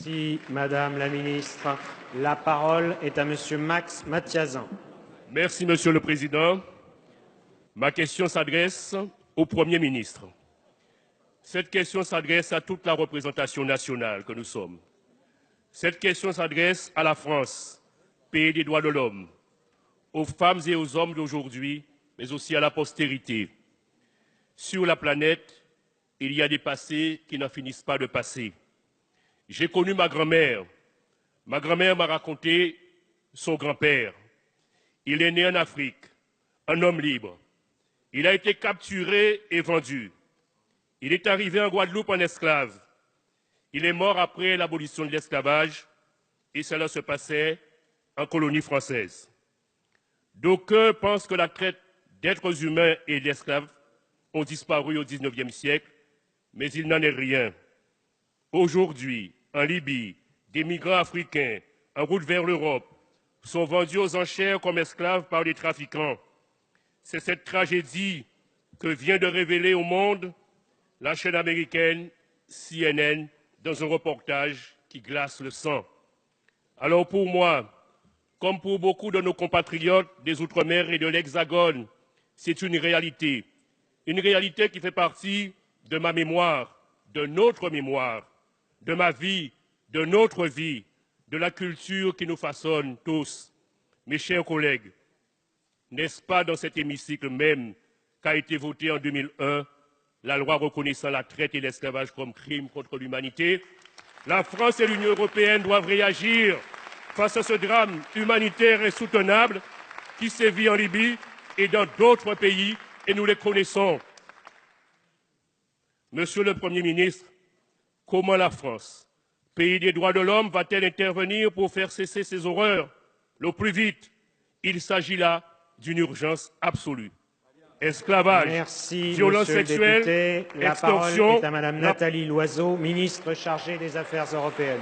Merci, Madame la Ministre. La parole est à Monsieur Max Mathiazan. Merci, Monsieur le Président. Ma question s'adresse au Premier ministre. Cette question s'adresse à toute la représentation nationale que nous sommes. Cette question s'adresse à la France, pays des droits de l'homme, aux femmes et aux hommes d'aujourd'hui, mais aussi à la postérité. Sur la planète, il y a des passés qui n'en finissent pas de passer. J'ai connu ma grand-mère. Ma grand-mère m'a raconté son grand-père. Il est né en Afrique, un homme libre. Il a été capturé et vendu. Il est arrivé en Guadeloupe en esclave. Il est mort après l'abolition de l'esclavage et cela se passait en colonie française. D'aucuns pensent que la traite d'êtres humains et d'esclaves ont disparu au XIXe siècle, mais il n'en est rien. Aujourd'hui, en Libye, des migrants africains en route vers l'Europe sont vendus aux enchères comme esclaves par les trafiquants. C'est cette tragédie que vient de révéler au monde la chaîne américaine CNN dans un reportage qui glace le sang. Alors pour moi, comme pour beaucoup de nos compatriotes des Outre-mer et de l'Hexagone, c'est une réalité qui fait partie de ma mémoire, de notre mémoire, de ma vie, de notre vie, de la culture qui nous façonne tous. Mes chers collègues, n'est-ce pas dans cet hémicycle même qu'a été votée en 2001 la loi reconnaissant la traite et l'esclavage comme crime contre l'humanité? La France et l'Union européenne doivent réagir face à ce drame humanitaire insoutenable qui sévit en Libye et dans d'autres pays, et nous les connaissons. Monsieur le Premier ministre, comment la France, pays des droits de l'homme, va-t-elle intervenir pour faire cesser ces horreurs le plus vite? Il s'agit là d'une urgence absolue. Esclavage, violence sexuelle, La extorsion. parole est à Madame Nathalie Loiseau, ministre chargée des Affaires européennes.